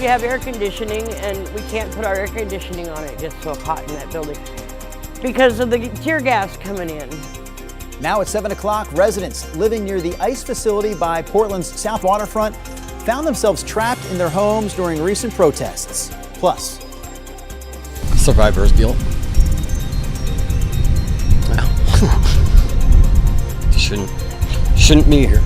We have air conditioning, and we can't put our air conditioning on. It gets so hot in that building because of the tear gas coming in. Now at 7 o'clock, residents living near the ICE facility by Portland's South Waterfront found themselves trapped in their homes during recent protests. Plus, survivor's guilt. Shouldn't be here.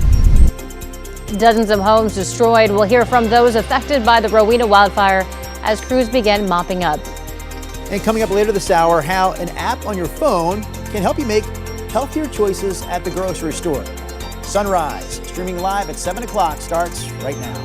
Dozens of homes destroyed. We'll hear from those affected by the Rowena wildfire as crews begin mopping up. and coming up later this hour, how an app on your phone can help you make healthier choices at the grocery store. Sunrise, streaming live at 7 o'clock, starts right now.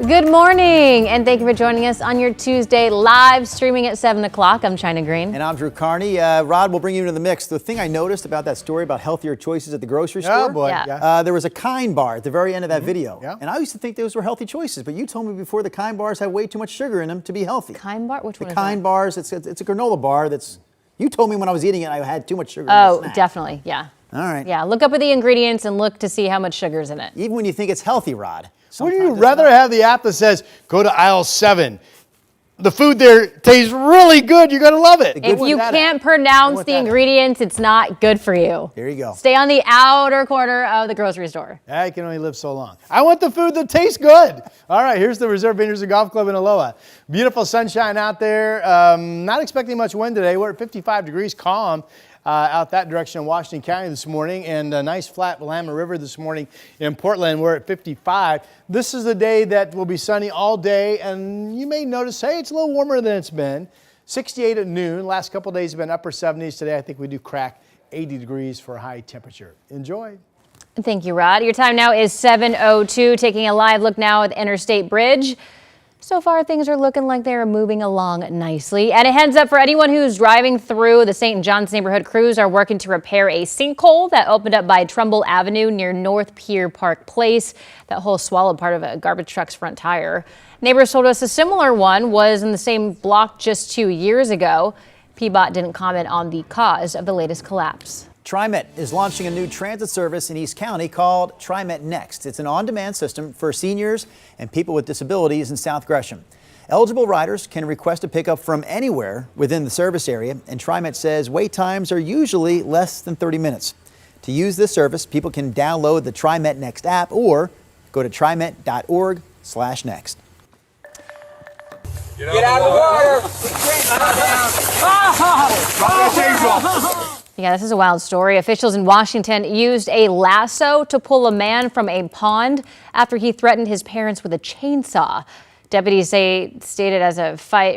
Good morning, and thank you for joining us on your Tuesday live streaming at 7 o'clock. I'm China Green. And I'm Drew Carney. Rod, we'll bring you into the mix. The thing I noticed about that story about healthier choices at the grocery store, boy. Yeah. There was a Kind bar at the very end of that video. Yeah. And I used to think those were healthy choices, but you told me before the Kind bars have way too much sugar in them to be healthy. Kind bar? Which one is Kind that? bars, it's a granola bar that's, you told me when I was eating it I had too much sugar in Oh, the snack. definitely, yeah. All right. Yeah, look up at the ingredients and look to see how much sugar's in it. Even when you think it's healthy, Rod. Wouldn't you sometimes it's rather not. have the app that says, go to aisle 7? The food there tastes really good. You're going to love it. If with you that can't app. pronounce with the that app. ingredients, it's not good for you. There you go. Stay on the outer corner of the grocery store. I can only live so long. I want the food that tastes good. All right, here's the Reserve Vineyards and Golf Club in Aloha. Beautiful sunshine out there. Not expecting much wind today. We're at 55 degrees, calm. Out that direction in Washington County this morning, and a nice flat Willamette River this morning in Portland. We're at 55. This is a day that will be sunny all day, and you may notice, hey, it's a little warmer than it's been. 68 at noon. Last couple of days have been upper 70s. Today I think we do crack 80 degrees for a high temperature. Enjoy. Thank you, Rod. Your time now is 7:02. Taking a live look now at the Interstate Bridge. So far, things are looking like they're moving along nicely. And a heads up for anyone who's driving through the St. John's neighborhood, crews are working to repair a sinkhole that opened up by Trumbull Avenue near North Pier Park Place. That hole swallowed part of a garbage truck's front tire. Neighbors told us a similar one was in the same block just 2 years ago. PBOT didn't comment on the cause of the latest collapse. TriMet is launching a new transit service in East County called TriMet Next. It's an on-demand system for seniors and people with disabilities in South Gresham. Eligible riders can request a pickup from anywhere within the service area, and TriMet says wait times are usually less than 30 minutes. To use this service, people can download the TriMet Next app or go to trimet.org/next. Get out of the water! Yeah, this is a wild story. Officials in Washington used a lasso to pull a man from a pond after he threatened his parents with a chainsaw. Deputies say started as a fight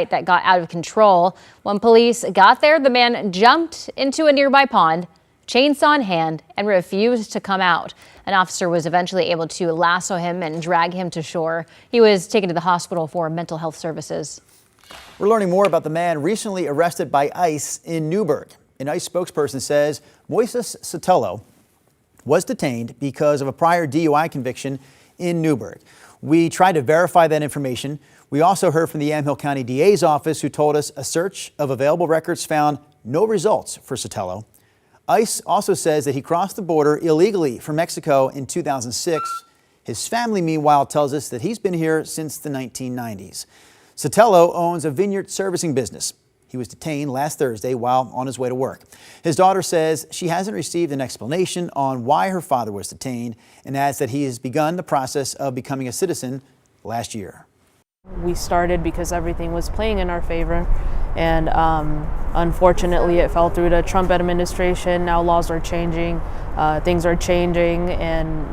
that got out of control. When police got there, the man jumped into a nearby pond, chainsaw in hand, and refused to come out. An officer was eventually able to lasso him and drag him to shore. He was taken to the hospital for mental health services. We're learning more about the man recently arrested by ICE in Newburgh. An ICE spokesperson says Moises Sotelo was detained because of a prior DUI conviction in Newburgh. We tried to verify that information. We also heard from the Yamhill County DA's office, who told us a search of available records found no results for Sotelo. ICE also says that he crossed the border illegally from Mexico in 2006. His family, meanwhile, tells us that he's been here since the 1990s. Sotelo owns a vineyard servicing business. He was detained last Thursday while on his way to work. His daughter says she hasn't received an explanation on why her father was detained and adds that he has begun the process of becoming a citizen last year. We started because everything was playing in our favor, and unfortunately it fell through the Trump administration. Now laws are changing, things are changing, and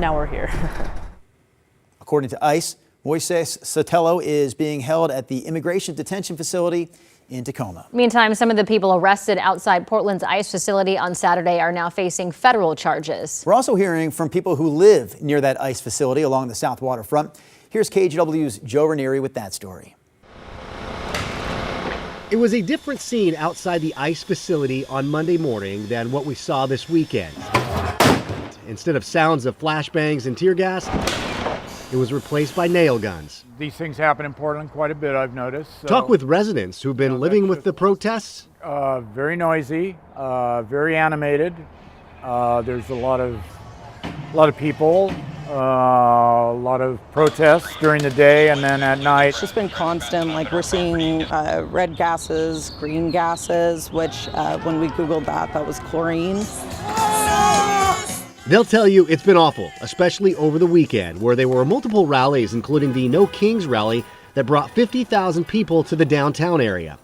now we're here. According to ICE, Moises Sotelo is being held at the Immigration Detention Facility in Tacoma. Meantime, some of the people arrested outside Portland's ICE facility on Saturday are now facing federal charges. We're also hearing from people who live near that ICE facility along the South Waterfront. Here's KGW's Joe Ranieri with that story. It was a different scene outside the ICE facility on Monday morning than what we saw this weekend. Instead of sounds of flashbangs and tear gas, it was replaced by nail guns. These things happen in Portland quite a bit, I've noticed. So, Talk with residents who've been living with the protests. Very noisy, very animated, There's a lot of people, a lot of protests during the day, and then at night. It's just been constant. Like we're seeing red gases, green gases, which when we Googled that was chlorine. They'll tell you it's been awful, especially over the weekend, where there were multiple rallies, including the No Kings rally that brought 50,000 people to the downtown area.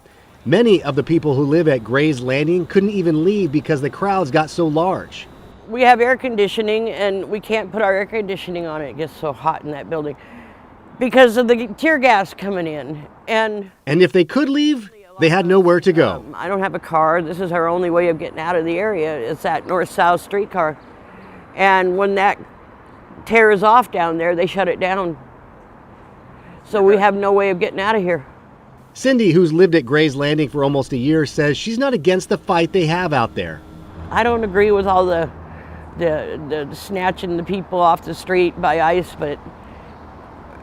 Many of the people who live at Gray's Landing couldn't even leave because the crowds got so large. We have air conditioning and we can't put our air conditioning on. It gets so hot in that building because of the tear gas coming in. And if they could leave, they had nowhere to go. I don't have a car. This is our only way of getting out of the area. It's that north-south streetcar. And when that tears off down there, they shut it down. So we have no way of getting out of here. Cindy, who's lived at Gray's Landing for almost a year, says she's not against the fight they have out there. I don't agree with all the snatching the people off the street by ICE, but,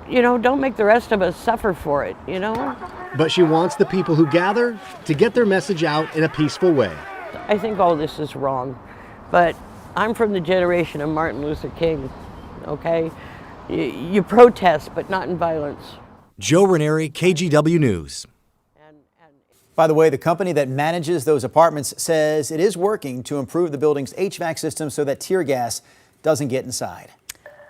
you know, don't make the rest of us suffer for it, you know? But she wants the people who gather to get their message out in a peaceful way. I think all this is wrong, but I'm from the generation of Martin Luther King, okay? You protest, but not in violence. Joe Ranieri, KGW News. By the way, the company that manages those apartments says it is working to improve the building's HVAC system so that tear gas doesn't get inside.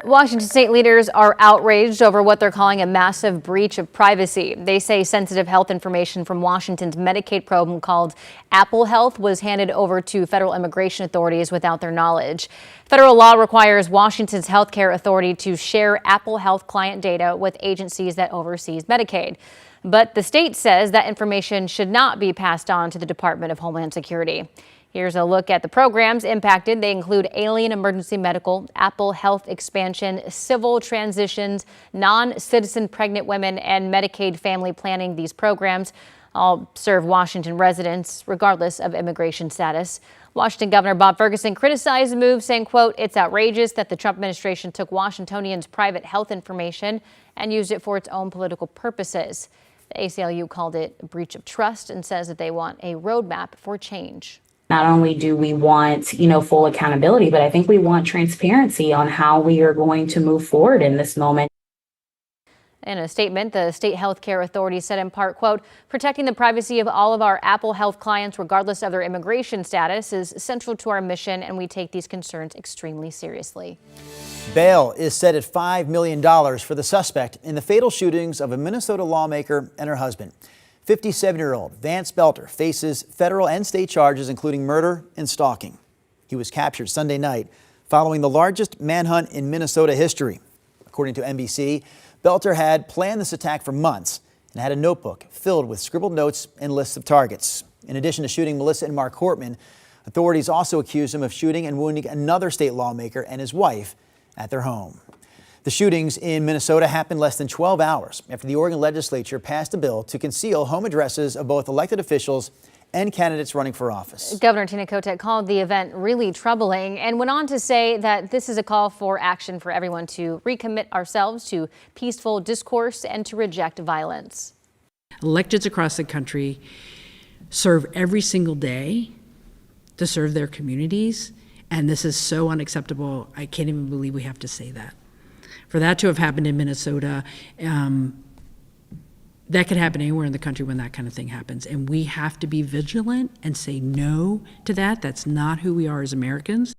Washington state leaders are outraged over what they're calling a massive breach of privacy. They say sensitive health information from Washington's Medicaid program called Apple Health was handed over to federal immigration authorities without their knowledge. Federal law requires Washington's healthcare authority to share Apple Health client data with agencies that oversees Medicaid. But the state says that information should not be passed on to the Department of Homeland Security. Here's a look at the programs impacted. They include Alien Emergency Medical, Apple Health Expansion, Civil Transitions, Non-Citizen Pregnant Women, and Medicaid Family Planning. These programs all serve Washington residents, regardless of immigration status. Washington Governor Bob Ferguson criticized the move, saying, quote, "It's outrageous that the Trump administration took Washingtonians' private health information and used it for its own political purposes." The ACLU called it a breach of trust and says that they want a roadmap for change. Not only do we want, full accountability, but I think we want transparency on how we are going to move forward in this moment. In a statement, the state health care authority said in part, quote, "Protecting the privacy of all of our Apple Health clients, regardless of their immigration status, is central to our mission, and we take these concerns extremely seriously." Bail is set at $5 million for the suspect in the fatal shootings of a Minnesota lawmaker and her husband. 57-year-old Vance Belter faces federal and state charges, including murder and stalking. He was captured Sunday night following the largest manhunt in Minnesota history. According to NBC, Belter had planned this attack for months and had a notebook filled with scribbled notes and lists of targets. In addition to shooting Melissa and Mark Hortman, authorities also accused him of shooting and wounding another state lawmaker and his wife at their home. The shootings in Minnesota happened less than 12 hours after the Oregon legislature passed a bill to conceal home addresses of both elected officials and candidates running for office. Governor Tina Kotek called the event really troubling and went on to say that this is a call for action for everyone to recommit ourselves to peaceful discourse and to reject violence. Electeds across the country serve every single day to serve their communities, and this is so unacceptable. I can't even believe we have to say that. For that to have happened in Minnesota, that could happen anywhere in the country when that kind of thing happens. And we have to be vigilant and say no to that. That's not who we are as Americans.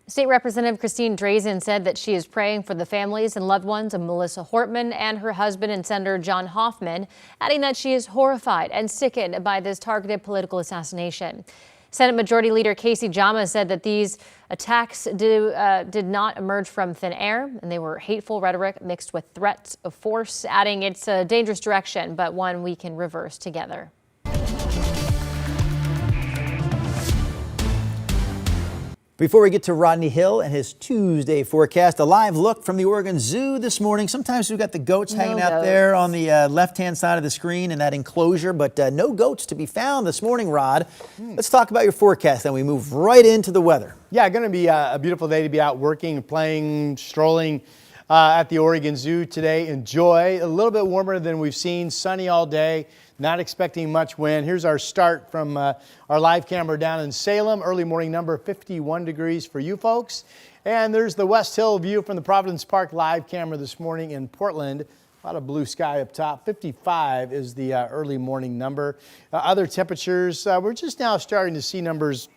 State Representative Christine Drazen said that she is praying for the families and loved ones of Melissa Hortman and her husband and Senator John Hoffman, adding that she is horrified and sickened by this targeted political assassination. Senate Majority Leader Casey Jama said that these attacks did not emerge from thin air, and they were hateful rhetoric mixed with threats of force, adding it's a dangerous direction, but one we can reverse together. Before we get to Rodney Hill and his Tuesday forecast, a live look from the Oregon Zoo this morning. Sometimes we've got the goats hanging out there on the left-hand side of the screen in that enclosure, but no goats to be found this morning, Rod. Let's talk about your forecast, then we move right into the weather. Yeah, going to be a beautiful day to be out working, playing, strolling at the Oregon Zoo today. Enjoy. A little bit warmer than we've seen. Sunny all day. Not expecting much wind. Here's our start from our live camera down in Salem. Early morning number 51 degrees for you folks. And there's the West Hill view from the Providence Park live camera this morning in Portland. A lot of blue sky up top. 55 is the early morning number. Other temperatures, we're just now starting to see numbers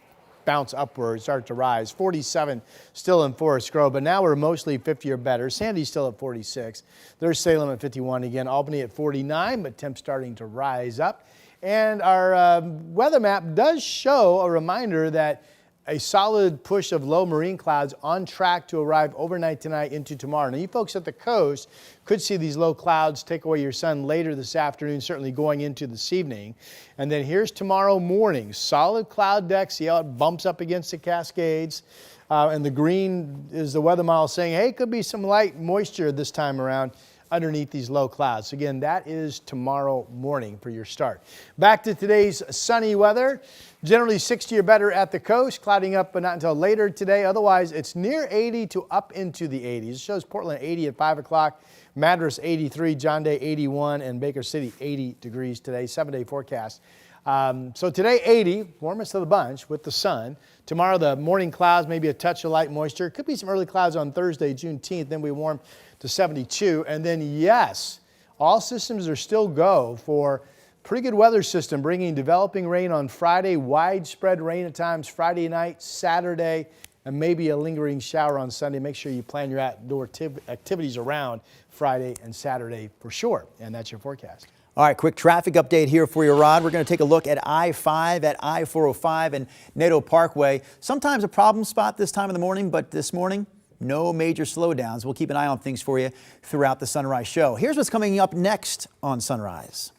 bounce upward, start to rise. 47 still in Forest Grove, but now we're mostly 50 or better. Sandy's still at 46. There's Salem at 51 again. Albany at 49, but temps starting to rise up. And our weather map does show a reminder that a solid push of low marine clouds on track to arrive overnight tonight into tomorrow. Now, you folks at the coast could see these low clouds take away your sun later this afternoon, certainly going into this evening. And then here's tomorrow morning. Solid cloud deck. See how it bumps up against the Cascades. And the green is the weather model saying, hey, could be some light moisture this time around underneath these low clouds. So again, that is tomorrow morning for your start. Back to today's sunny weather. Generally 60 or better at the coast, clouding up but not until later today. Otherwise, it's near 80 to up into the 80s. It shows Portland 80 at 5 o'clock, Madras 83, John Day 81, and Baker City 80 degrees today, 7-day forecast. So today 80, warmest of the bunch with the sun. Tomorrow the morning clouds, maybe a touch of light moisture. Could be some early clouds on Thursday, Juneteenth, then we warm to 72. And then yes, all systems are still go for pretty good weather system, bringing developing rain on Friday, widespread rain at times Friday night, Saturday, and maybe a lingering shower on Sunday. Make sure you plan your outdoor activities around Friday and Saturday for sure. And that's your forecast. All right, quick traffic update here for you, Rod. We're going to take a look at I-5 at I-405 and Nato Parkway. Sometimes a problem spot this time of the morning, but this morning, no major slowdowns. We'll keep an eye on things for you throughout the Sunrise Show. Here's what's coming up next on Sunrise.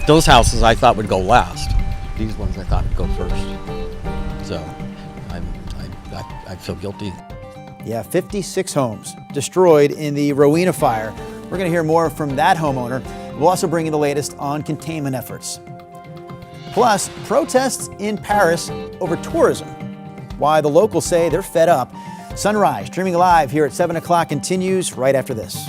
Those houses I thought would go last. These ones I thought would go first. So I feel guilty. Yeah, 56 homes destroyed in the Rowena fire. We're going to hear more from that homeowner. We'll also bring you the latest on containment efforts. Plus, protests in Paris over tourism. Why the locals say they're fed up. Sunrise, streaming live here at 7 o'clock, continues right after this.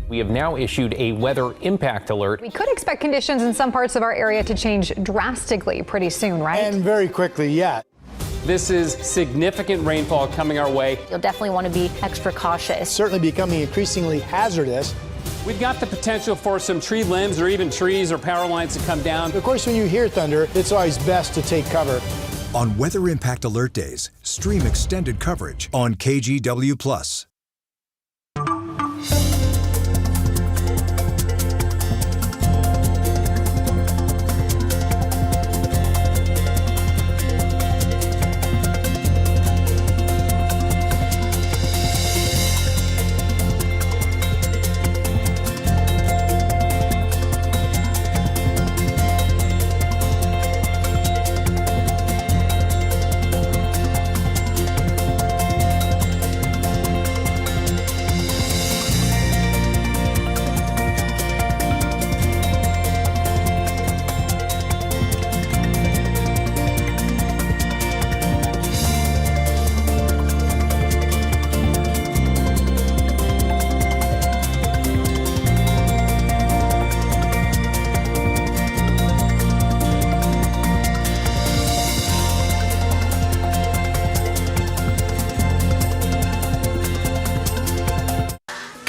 We have now issued a weather impact alert. We could expect conditions in some parts of our area to change drastically pretty soon, right? And very quickly, yeah. This is significant rainfall coming our way. You'll definitely want to be extra cautious. Certainly becoming increasingly hazardous. We've got the potential for some tree limbs or even trees or power lines to come down. Of course, when you hear thunder, it's always best to take cover. On Weather Impact Alert Days, stream extended coverage on KGW+.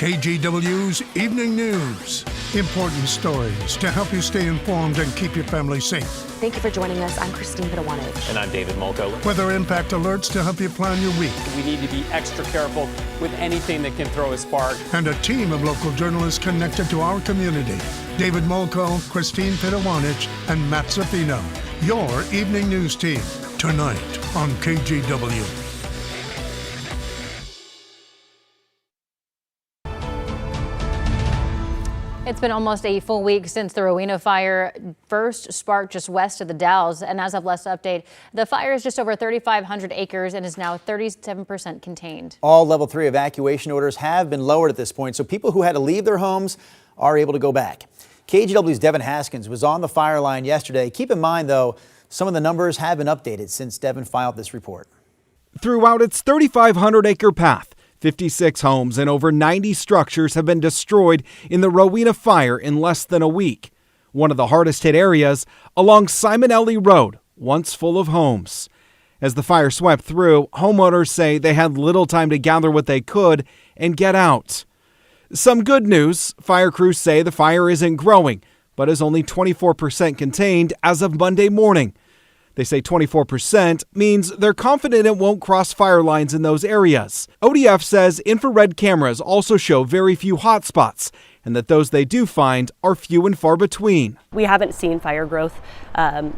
KGW's Evening News. Important stories to help you stay informed and keep your family safe. Thank you for joining us. I'm Christine Pitawanich. And I'm David Molko. Weather impact alerts to help you plan your week. We need to be extra careful with anything that can throw a spark. And a team of local journalists connected to our community. David Molko, Christine Pitawanich, and Matt Zaffino. Your Evening News team, tonight on KGW. It's been almost a full week since the Rowena fire first sparked just west of the Dalles. And as of last update, the fire is just over 3,500 acres and is now 37% contained. All level 3 evacuation orders have been lowered at this point, so people who had to leave their homes are able to go back. KGW's Devin Haskins was on the fire line yesterday. Keep in mind, though, some of the numbers have been updated since Devin filed this report. Throughout its 3,500-acre path, 56 homes and over 90 structures have been destroyed in the Rowena fire in less than a week. One of the hardest hit areas along Simonelli Road, once full of homes. As the fire swept through, homeowners say they had little time to gather what they could and get out. Some good news, fire crews say the fire isn't growing, but is only 24% contained as of Monday morning. They say 24% means they're confident it won't cross fire lines in those areas. ODF says infrared cameras also show very few hotspots, and that those they do find are few and far between. We haven't seen fire growth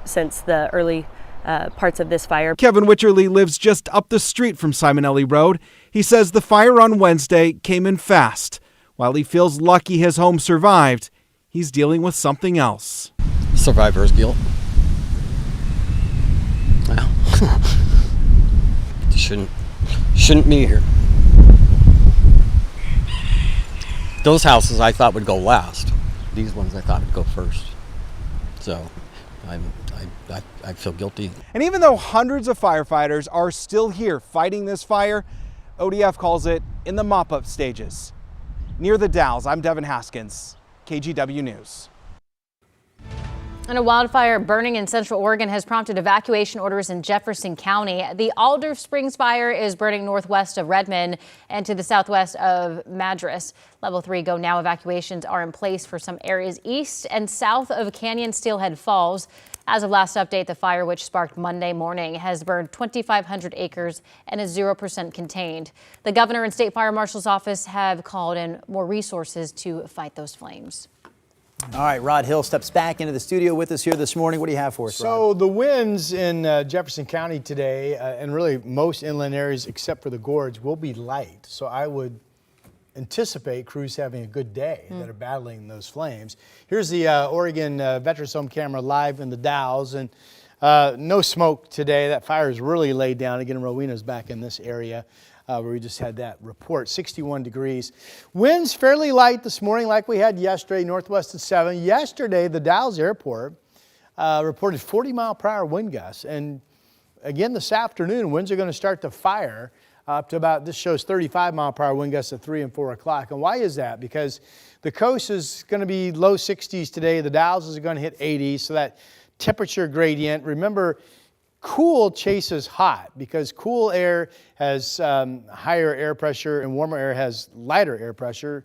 since the early parts of this fire. Kevin Witcherly lives just up the street from Simonelli Road. He says the fire on Wednesday came in fast. While he feels lucky his home survived, he's dealing with something else. Survivor's guilt. Well, shouldn't be here. Those houses I thought would go last. These ones I thought would go first. So I feel guilty. And even though hundreds of firefighters are still here fighting this fire, ODF calls it in the mop-up stages. Near the Dalles, I'm Devin Haskins, KGW News. And a wildfire burning in Central Oregon has prompted evacuation orders in Jefferson County. The Alder Springs fire is burning northwest of Redmond and to the southwest of Madras. Level 3 go now evacuations are in place for some areas east and south of Canyon Steelhead Falls. As of last update, the fire, which sparked Monday morning, has burned 2,500 acres and is 0% contained. The governor and state fire marshal's office have called in more resources to fight those flames. All right, Rod Hill steps back into the studio with us here this morning. What do you have for us, Rod? So the winds in Jefferson County today, and really most inland areas except for the gorge, will be light. So I would anticipate crews having a good day that are battling those flames. Here's the Oregon Veterans Home camera live in the Dalles, and no smoke today. That fire is really laid down. Again, Rowena's back in this area where we just had that report. 61 degrees. Winds fairly light this morning like we had yesterday, northwest at 7. Yesterday, the Dalles Airport reported 40-mile-per-hour wind gusts. And again, this afternoon, winds are going to start to fire up to about, this shows 35-mile-per-hour wind gusts at 3 and 4 o'clock. And why is that? Because the coast is going to be low 60s today. The Dalles is going to hit 80s, so that temperature gradient. Remember, cool chases hot because cool air has higher air pressure and warmer air has lighter air pressure,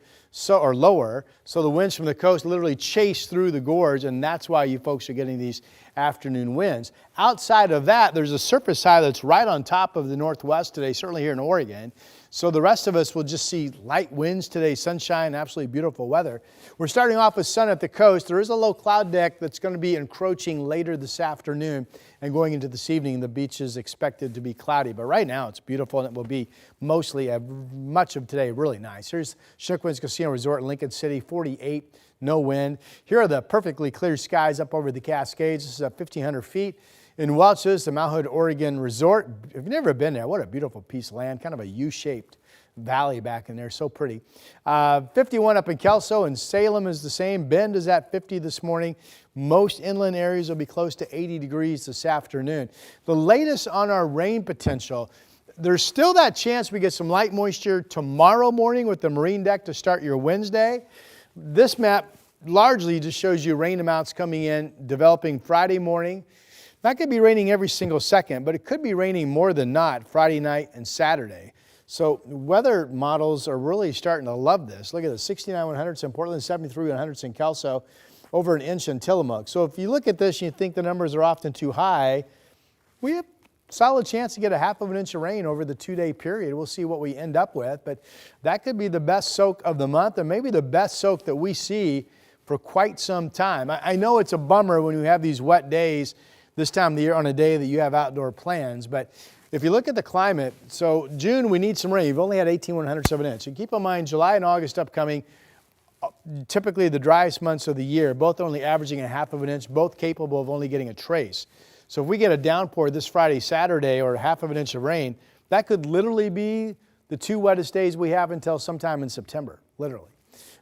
or lower. So the winds from the coast literally chase through the gorge, and that's why you folks are getting these afternoon winds. Outside of that, there's a surface high that's right on top of the northwest today, certainly here in Oregon. So the rest of us will just see light winds today, sunshine, absolutely beautiful weather. We're starting off with sun at the coast. There is a low cloud deck that's going to be encroaching later this afternoon, and going into this evening, the beach is expected to be cloudy. But right now, it's beautiful, and it will be mostly, much of today, really nice. Here's Chinook Winds Casino Resort in Lincoln City, 48, no wind. Here are the perfectly clear skies up over the Cascades. This is at 1,500 feet. In Welch's, the Mount Hood, Oregon Resort. If you've never been there, what a beautiful piece of land, kind of a U-shaped valley back in there, so pretty. 51 up in Kelso, and Salem is the same. Bend is at 50 this morning. Most inland areas will be close to 80 degrees this afternoon. The latest on our rain potential, there's still that chance we get some light moisture tomorrow morning with the marine deck to start your Wednesday. This map largely just shows you rain amounts coming in, developing Friday morning. Not going to be raining every single second, but it could be raining more than not Friday night and Saturday. So weather models are really starting to love this. Look at the 69 100s in Portland, 73 100s in Kelso, over an inch in Tillamook. So if you look at this and you think the numbers are often too high, we have a solid chance to get a half of an inch of rain over the 2-day period. We'll see what we end up with, but that could be the best soak of the month and maybe the best soak that we see for quite some time. I know it's a bummer when you have these wet days this time of the year on a day that you have outdoor plans, but if you look at the climate, so June we need some rain. You've only had 18 100ths of an inch. And keep in mind, July and August upcoming, typically the driest months of the year, both only averaging a half of an inch, both capable of only getting a trace. So if we get a downpour this Friday, Saturday, or a half of an inch of rain, that could literally be the 2 wettest days we have until sometime in September, literally.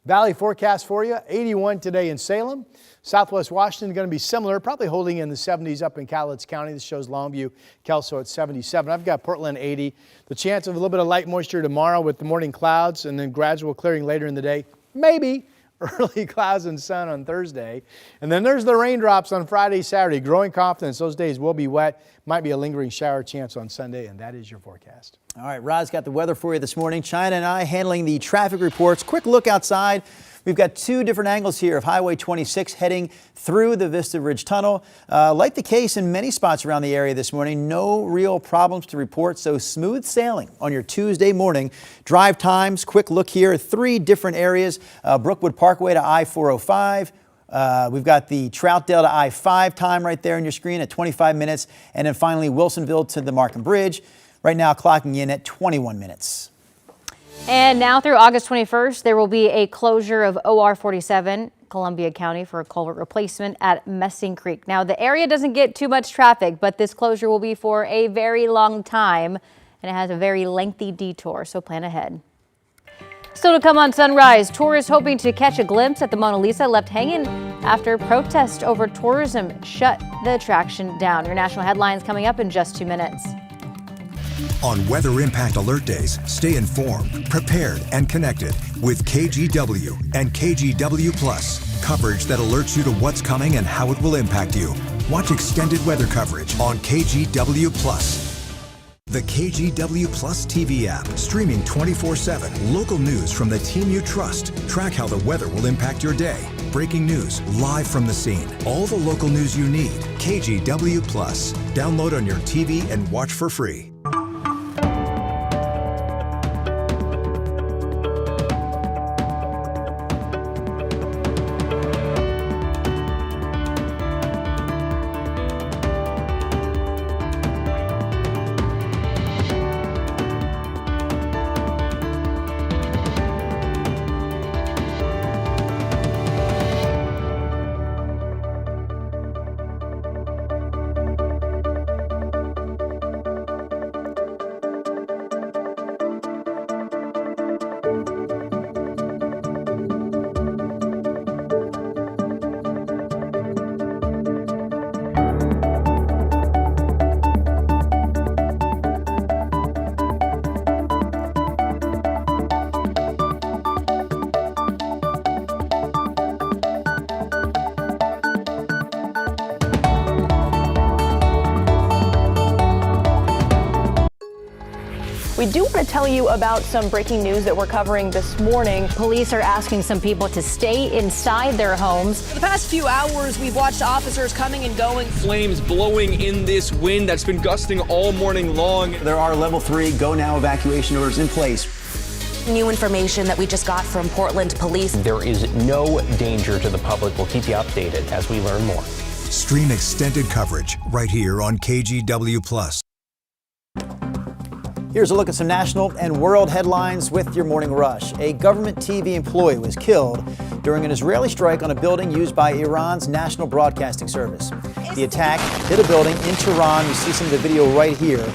Valley forecast for you, 81 today in Salem. Southwest Washington going to be similar, probably holding in the 70s up in Cowlitz County. This shows Longview, Kelso at 77. I've got Portland 80. The chance of a little bit of light moisture tomorrow with the morning clouds and then gradual clearing later in the day. Maybe early clouds and sun on Thursday. And then there's the raindrops on Friday, Saturday. Growing confidence. Those days will be wet. Might be a lingering shower chance on Sunday, and that is your forecast. All right, Rod's got the weather for you this morning. China and I handling the traffic reports. Quick look outside. We've got two different angles here of Highway 26 heading through the Vista Ridge Tunnel. Like the case in many spots around the area this morning, no real problems to report, so smooth sailing on your Tuesday morning. Drive times, quick look here, three different areas. Brookwood Parkway to I-405. We've got the Troutdale to I-5 time right there on your screen at 25 minutes. And then finally, Wilsonville to the Markham Bridge. Right now clocking in at 21 minutes. And now through August 21st, there will be a closure of OR 47, Columbia County, for a culvert replacement at Messing Creek. Now, the area doesn't get too much traffic, but this closure will be for a very long time, and it has a very lengthy detour, so plan ahead. Still to come on Sunrise, tourists hoping to catch a glimpse at the Mona Lisa left hanging after protest over tourism shut the attraction down. Your national headlines coming up in just 2 minutes. On Weather Impact Alert Days, stay informed, prepared, and connected with KGW and KGW Plus. Coverage that alerts you to what's coming and how it will impact you. Watch extended weather coverage on KGW Plus. The KGW Plus TV app, streaming 24/7. Local news from the team you trust. Track how the weather will impact your day. Breaking news, live from the scene. All the local news you need. KGW Plus. Download on your TV and watch for free. We do want to tell you about some breaking news that we're covering this morning. Police are asking some people to stay inside their homes. For the past few hours, we've watched officers coming and going. Flames blowing in this wind that's been gusting all morning long. There are level 3 go now evacuation orders in place. New information that we just got from Portland police. There is no danger to the public. We'll keep you updated as we learn more. Stream extended coverage right here on KGW Plus. Here's a look at some national and world headlines with your morning rush. A government TV employee was killed during an Israeli strike on a building used by Iran's national broadcasting service. The attack hit a building in Tehran. You see some of the video right here.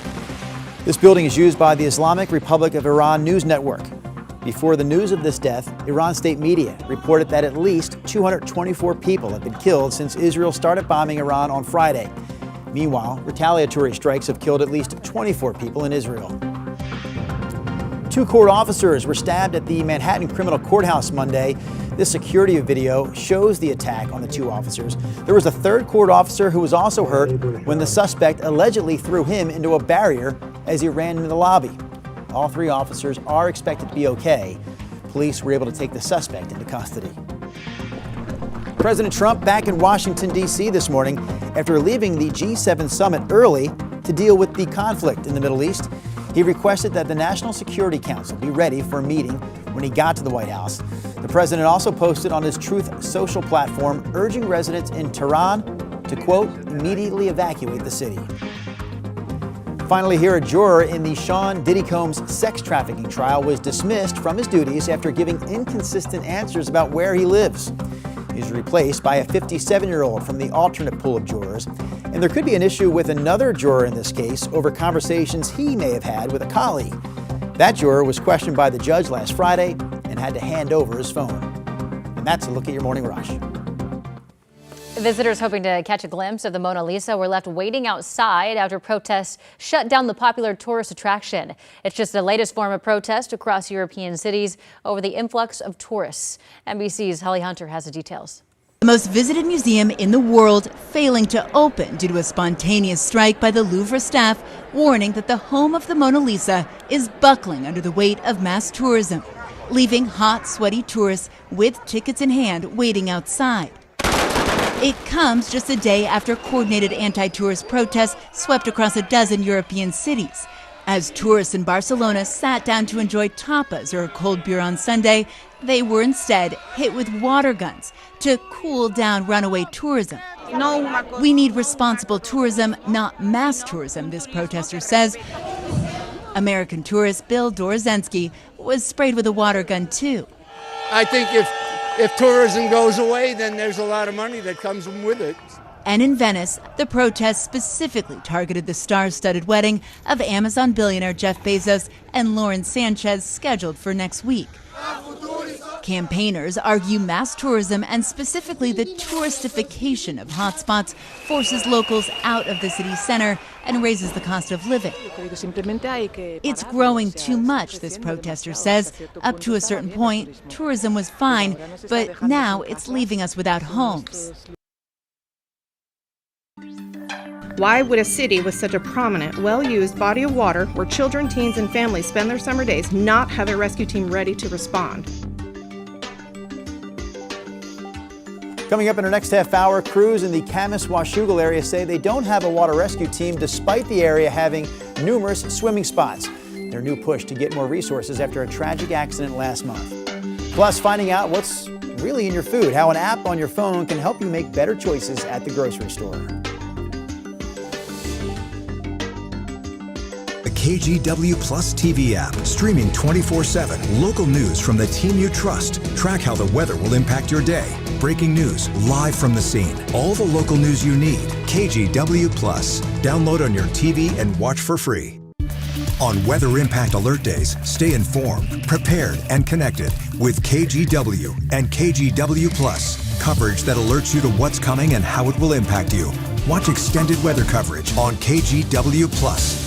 This building is used by the Islamic Republic of Iran news network. Before the news of this death, Iran state media reported that at least 224 people have been killed since Israel started bombing Iran on Friday. Meanwhile, retaliatory strikes have killed at least 24 people in Israel. 2 court officers were stabbed at the Manhattan Criminal Courthouse Monday. This security video shows the attack on the 2 officers. There was a 3rd court officer who was also hurt when the suspect allegedly threw him into a barrier as he ran into the lobby. All 3 officers are expected to be okay. Police were able to take the suspect into custody. President Trump back in Washington, D.C. this morning after leaving the G7 summit early to deal with the conflict in the Middle East. He requested that the National Security Council be ready for a meeting when he got to the White House. The president also posted on his Truth Social platform urging residents in Tehran to, quote, immediately evacuate the city. Finally, here, a juror in the Sean Diddy Combs sex trafficking trial was dismissed from his duties after giving inconsistent answers about where he lives. He's replaced by a 57-year-old from the alternate pool of jurors. And there could be an issue with another juror in this case over conversations he may have had with a colleague. That juror was questioned by the judge last Friday and had to hand over his phone. And that's a look at your morning rush. Visitors hoping to catch a glimpse of the Mona Lisa were left waiting outside after protests shut down the popular tourist attraction. It's just the latest form of protest across European cities over the influx of tourists. NBC's Holly Hunter has the details. The most visited museum in the world failing to open due to a spontaneous strike by the Louvre staff, warning that the home of the Mona Lisa is buckling under the weight of mass tourism, leaving hot, sweaty tourists with tickets in hand waiting outside. It comes just a day after coordinated anti-tourist protests swept across a dozen European cities. As tourists in Barcelona sat down to enjoy tapas or a cold beer on Sunday, they were instead hit with water guns to cool down runaway tourism. We need responsible tourism, not mass tourism, this protester says. American tourist Bill Dorozensky was sprayed with a water gun too. I think if tourism goes away, then there's a lot of money that comes with it. And in Venice, the protests specifically targeted the star-studded wedding of Amazon billionaire Jeff Bezos and Lauren Sanchez, scheduled for next week. Campaigners argue mass tourism and specifically the touristification of hotspots forces locals out of the city center and raises the cost of living. It's growing too much, this protester says. Up to a certain point, tourism was fine, but now it's leaving us without homes. Why would a city with such a prominent, well-used body of water where children, teens, and families spend their summer days not have a rescue team ready to respond? Coming up in our next half hour, crews in the Camas-Washougal area say they don't have a water rescue team despite the area having numerous swimming spots. Their new push to get more resources after a tragic accident last month. Plus, finding out what's really in your food, how an app on your phone can help you make better choices at the grocery store. The KGW Plus TV app, streaming 24/7. Local news from the team you trust. Track how the weather will impact your day. Breaking news, live from the scene. All the local news you need. KGW Plus. Download on your TV and watch for free. On Weather Impact Alert Days, stay informed, prepared, and connected with KGW and KGW Plus. Coverage that alerts you to what's coming and how it will impact you. Watch extended weather coverage on KGW Plus.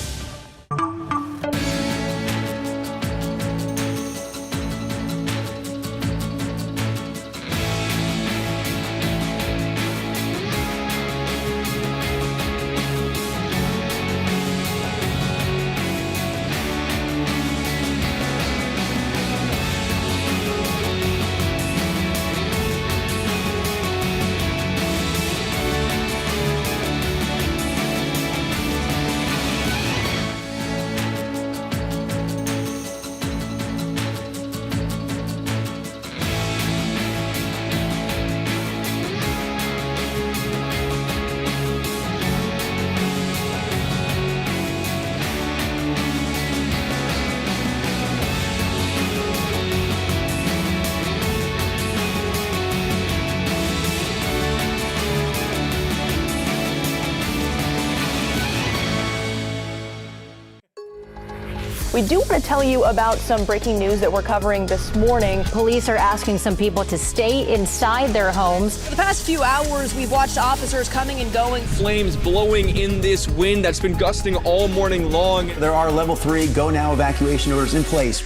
We do want to tell you about some breaking news that we're covering this morning. Police are asking some people to stay inside their homes. For the past few hours, we've watched officers coming and going. Flames blowing in this wind that's been gusting all morning long. There are level 3 go now evacuation orders in place.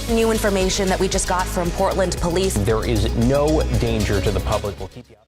New information that we just got from Portland police. There is no danger to the public. We'll keep you updated.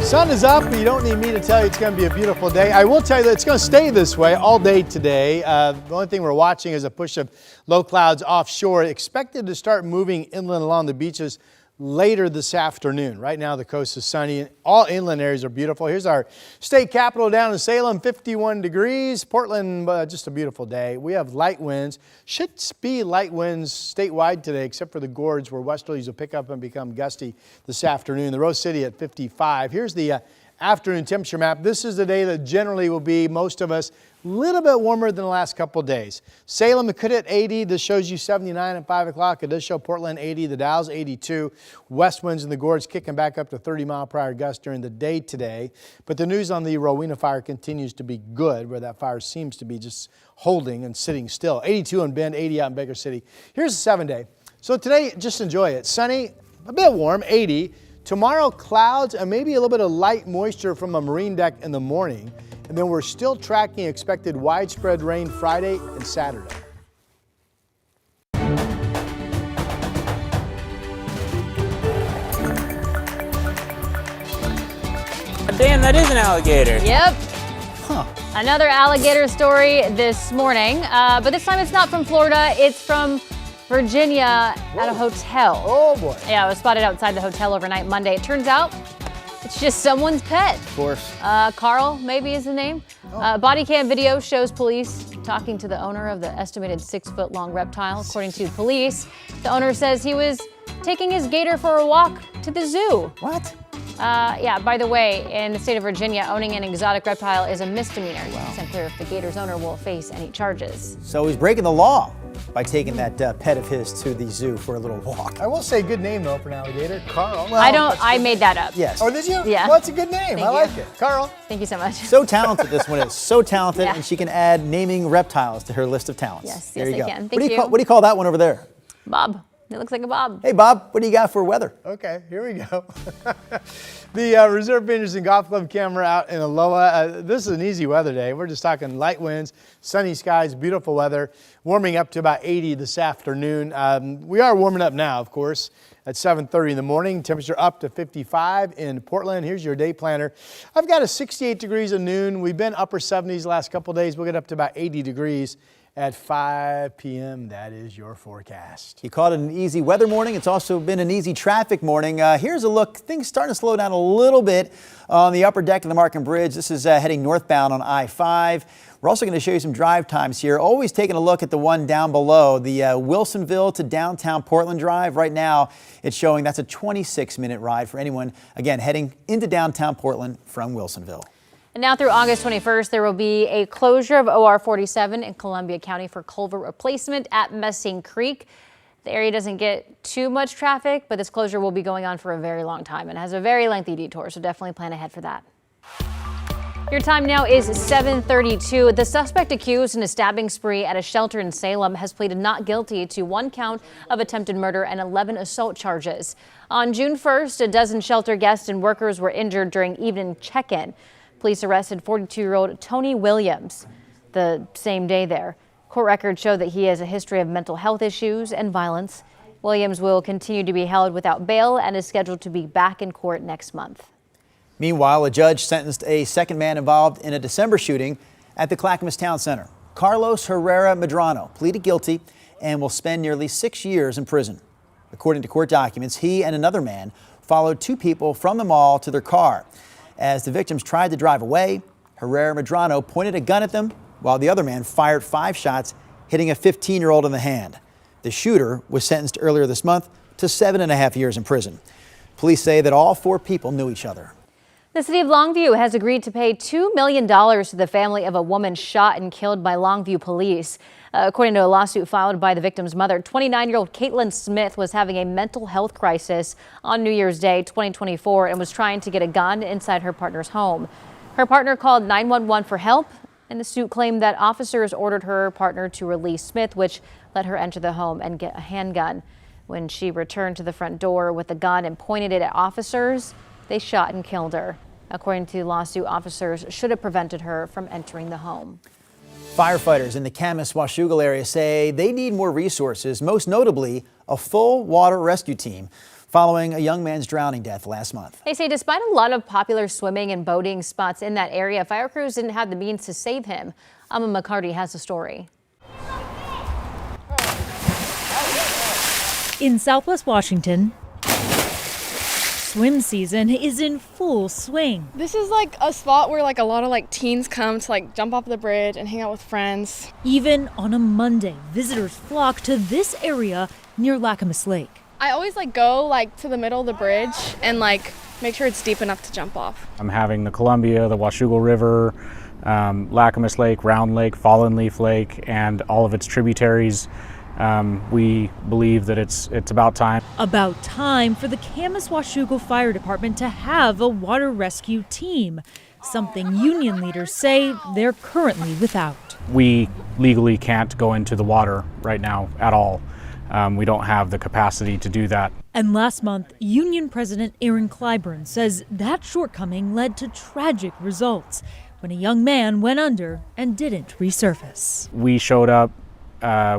Sun is up, but you don't need me to tell you it's going to be a beautiful day. I will tell you that it's going to stay this way all day today. The only thing we're watching is a push of low clouds offshore, expected to start moving inland along the beaches later this afternoon. Right now the coast is sunny and all inland areas are beautiful. Here's our state capital down in Salem, 51 degrees. Portland, just a beautiful day. We have light winds. Should be light winds statewide today, except for the gorge where westerlies will pick up and become gusty this afternoon. The Rose City at 55. Here's the afternoon temperature map. This is the day that generally will be, most of us, a little bit warmer than the last couple of days. Salem, it could hit 80. This shows you 79 at 5 o'clock. It does show Portland 80. The Dow's 82. West winds in the gorge kicking back up to 30-mile-per-hour gusts during the day today. But the news on the Rowena fire continues to be good, where that fire seems to be just holding and sitting still. 82 in Bend, 80 out in Baker City. Here's the 7-day. So today, just enjoy it. Sunny, a bit warm, 80. Tomorrow, clouds and maybe a little bit of light moisture from a marine deck in the morning. And then we're still tracking expected widespread rain Friday and Saturday. Damn, that is an alligator. Yep. Another alligator story this morning, but this time it's not from Florida, it's from Virginia at a hotel. Oh boy. Yeah, it was spotted outside the hotel overnight Monday. It turns out it's just someone's pet. Of course. Carl, maybe is the name. Body cam video shows police talking to the owner of the estimated 6-foot-long reptile. According to police, the owner says he was taking his gator for a walk to the zoo. What? Yeah, by the way, in the state of Virginia, owning an exotic reptile is a misdemeanor. It's unclear if the gator's owner will face any charges. So he's breaking the law by taking that pet of his to the zoo for a little walk. I will say good name though for an alligator, Carl. I made that up. Yes. Oh, did you? Yeah. Well, that's a good name. I like it. Carl. Thank you so much. So talented, this one is. So talented, Yeah. and she can add naming reptiles to her list of talents. Yes, there yes, you I go. can. What Thank do you. what do you call that one over there? Bob. It looks like a bob. Hey, Bob, what do you got for weather? Okay, here we go. The Reserve Painters and Golf Club camera out in Aloha. This is an easy weather day. We're just talking light winds, sunny skies, beautiful weather, warming up to about 80 this afternoon. We are warming up now, of course, at 7:30 in the morning. Temperature up to 55 in Portland. Here's your day planner. I've got a 68 degrees at noon. We've been upper 70s the last couple of days. We'll get up to about 80 degrees at 5 p.m. That is your forecast. You called it an easy weather morning. It's also been an easy traffic morning. Here's a look. Things starting to slow down a little bit on the upper deck of the Markham Bridge. This is heading northbound on I-5. We're also going to show you some drive times here. Always taking a look at the one down below, the Wilsonville to downtown Portland drive. Right now, it's showing that's a 26-minute ride for anyone, again, heading into downtown Portland from Wilsonville. And now through August 21st, there will be a closure of OR 47 in Columbia County for culvert replacement at Messing Creek. The area doesn't get too much traffic, but this closure will be going on for a very long time and has a very lengthy detour, so definitely plan ahead for that. Your time now is 7:32. The suspect accused in a stabbing spree at a shelter in Salem has pleaded not guilty to 1 count of attempted murder and 11 assault charges. On June 1st, a dozen shelter guests and workers were injured during evening check-in. Police arrested 42-year-old Tony Williams the same day there. Court records show that he has a history of mental health issues and violence. Williams will continue to be held without bail and is scheduled to be back in court next month. Meanwhile, a judge sentenced a second man involved in a December shooting at the Clackamas Town Center. Carlos Herrera Medrano pleaded guilty and will spend nearly 6 years in prison. According to court documents, he and another man followed 2 people from the mall to their car. As the victims tried to drive away, Herrera Medrano pointed a gun at them while the other man fired 5 shots, hitting a 15-year-old in the hand. The shooter was sentenced earlier this month to 7.5 years in prison. Police say that all 4 people knew each other. The city of Longview has agreed to pay $2 million to the family of a woman shot and killed by Longview police. According to a lawsuit filed by the victim's mother, 29-year-old Caitlin Smith was having a mental health crisis on New Year's Day 2024 and was trying to get a gun inside her partner's home. Her partner called 911 for help, and the suit claimed that officers ordered her partner to release Smith, which let her enter the home and get a handgun. When she returned to the front door with the gun and pointed it at officers, they shot and killed her. According to the lawsuit, officers should have prevented her from entering the home. Firefighters in the Camas-Washougal area say they need more resources, most notably a full water rescue team, following a young man's drowning death last month. They say despite a lot of popular swimming and boating spots in that area, fire crews didn't have the means to save him. Amma McCarty has the story. In Southwest Washington, swim season is in full swing. This is like a spot where like a lot of teens come to jump off the bridge and hang out with friends. Even on a Monday, visitors flock to this area near Clackamas Lake. I always go to the middle of the bridge and make sure it's deep enough to jump off. I'm having the Columbia, the Washougal River, Lacamas Lake, Round Lake, Fallen Leaf Lake, and all of its tributaries. We believe that it's about time. About time for the Camas-Washougal Fire Department to have a water rescue team, something union leaders say they're currently without. We legally can't go into the water right now at all. We don't have the capacity to do that. And last month, Union President Aaron Clyburn says that shortcoming led to tragic results when a young man went under and didn't resurface. We showed up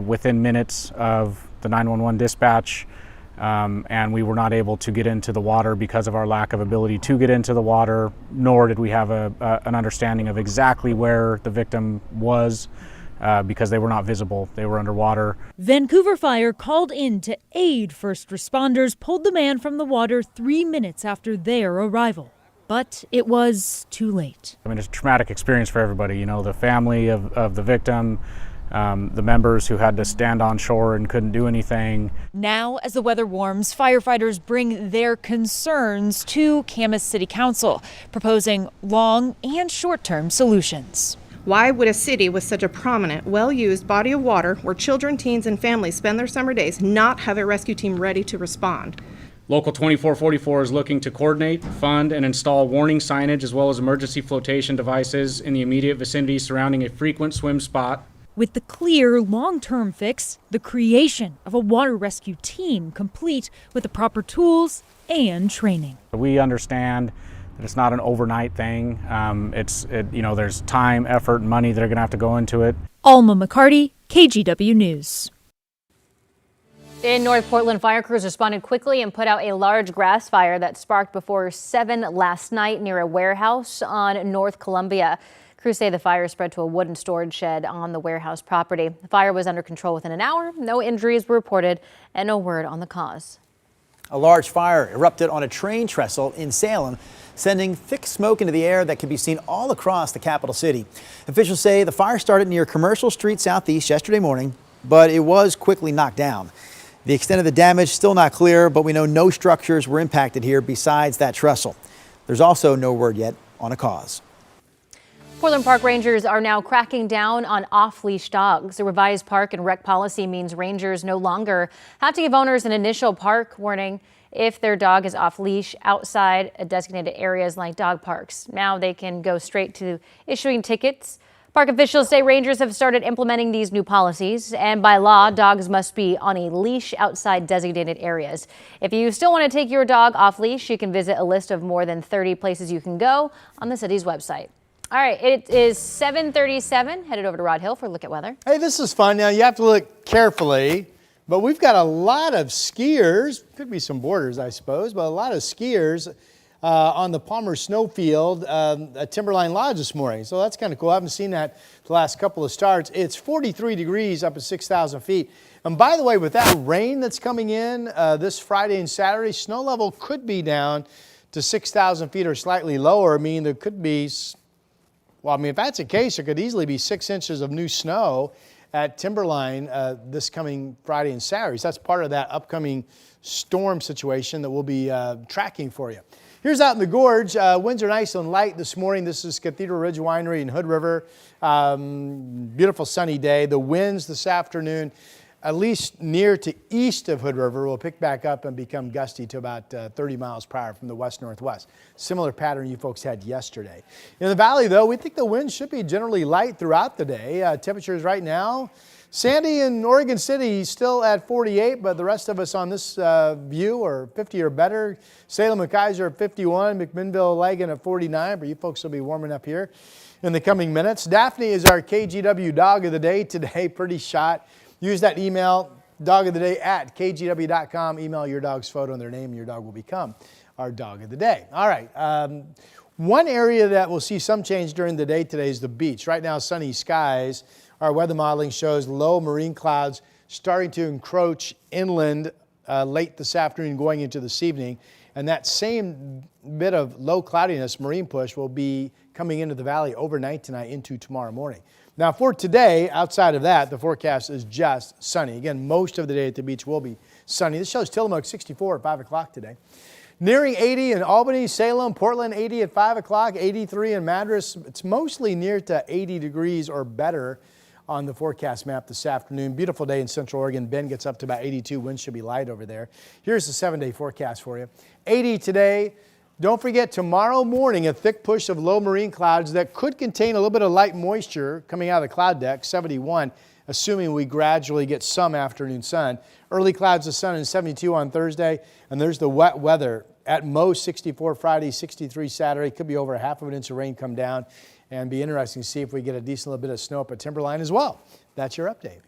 within minutes of the 911 dispatch, and we were not able to get into the water because of our lack of ability to get into the water, nor did we have an understanding of exactly where the victim was. Because they were not visible. They were underwater. Vancouver Fire called in to aid first responders, pulled the man from the water 3 minutes after their arrival. But it was too late. I mean, it's a traumatic experience for everybody. You know, the family of the victim, the members who had to stand on shore and couldn't do anything. Now, as the weather warms, firefighters bring their concerns to Camas City Council, proposing long and short-term solutions. Why would a city with such a prominent, well-used body of water where children, teens, and families spend their summer days not have a rescue team ready to respond? Local 2444 is looking to coordinate, fund, and install warning signage as well as emergency flotation devices in the immediate vicinity surrounding a frequent swim spot. With the clear long-term fix, the creation of a water rescue team complete with the proper tools and training. We understand that it's not an overnight thing. There's time, effort, and money that are going to have to go into it. Alma McCarty, KGW News. In North Portland, fire crews responded quickly and put out a large grass fire that sparked before 7 last night near a warehouse on North Columbia. Crews say the fire spread to a wooden storage shed on the warehouse property. The fire was under control within an hour. No injuries were reported and no word on the cause. A large fire erupted on a train trestle in Salem, sending thick smoke into the air that can be seen all across the capital city. Officials say the fire started near Commercial Street Southeast yesterday morning, but it was quickly knocked down. The extent of the damage still not clear, but we know no structures were impacted here besides that trestle. There's also no word yet on a cause. Portland Park Rangers are now cracking down on off-leash dogs. The revised park and rec policy means rangers no longer have to give owners an initial park warning if their dog is off-leash outside designated areas like dog parks. Now they can go straight to issuing tickets. Park officials say rangers have started implementing these new policies, and by law, dogs must be on a leash outside designated areas. If you still want to take your dog off-leash, you can visit a list of more than 30 places you can go on the city's website. All right, it is 7:37. Headed over to Rod Hill for a look at weather. Hey, this is fun. Now, you have to look carefully, but we've got a lot of skiers. Could be some boarders, I suppose, but a lot of skiers on the Palmer Snowfield at Timberline Lodge this morning. So that's kind of cool. I haven't seen that the last couple of starts. It's 43 degrees up at 6,000 feet. And by the way, with that rain that's coming in this Friday and Saturday, snow level could be down to 6,000 feet or slightly lower, meaning there could be... Well, I mean, if that's the case, there could easily be 6 inches of new snow at Timberline this coming Friday and Saturday. So that's part of that upcoming storm situation that we'll be tracking for you. Here's out in the gorge. Winds are nice and light this morning. This is Cathedral Ridge Winery in Hood River. Beautiful sunny day. The winds this afternoon, at least near to east of Hood River, will pick back up and become gusty to about 30 miles per hour from the west-northwest. Similar pattern you folks had yesterday. In the valley, though, we think the winds should be generally light throughout the day. Temperatures right now, Sandy in Oregon City still at 48, but the rest of us on this view are 50 or better. Salem and Kaiser at 51, McMinnville, Lagan at 49, but you folks will be warming up here in the coming minutes. Daphne is our KGW dog of the day today, pretty shot. Use that email, dogoftheday@kgw.com. Email your dog's photo and their name, and your dog will become our dog of the day. All right. One area that will see some change during the day today is the beach. Right now, sunny skies. Our weather modeling shows low marine clouds starting to encroach inland late this afternoon going into this evening. And that same bit of low cloudiness, marine push, will be coming into the valley overnight tonight into tomorrow morning. Now for today, outside of that, the forecast is just sunny. Again, most of the day at the beach will be sunny. This shows Tillamook 64 at 5 o'clock today. Nearing 80 in Albany, Salem, Portland, 80 at 5 o'clock, 83 in Madras. It's mostly near to 80 degrees or better on the forecast map this afternoon. Beautiful day in Central Oregon. Bend gets up to about 82. Winds should be light over there. Here's the 7-day forecast for you. 80 today. Don't forget, tomorrow morning, a thick push of low marine clouds that could contain a little bit of light moisture coming out of the cloud deck, 71, assuming we gradually get some afternoon sun. Early clouds of sun and 72 on Thursday, and there's the wet weather. At most 64 Friday, 63 Saturday. Could be over a half of an inch of rain come down, and be interesting to see if we get a decent little bit of snow up at Timberline as well. That's your update.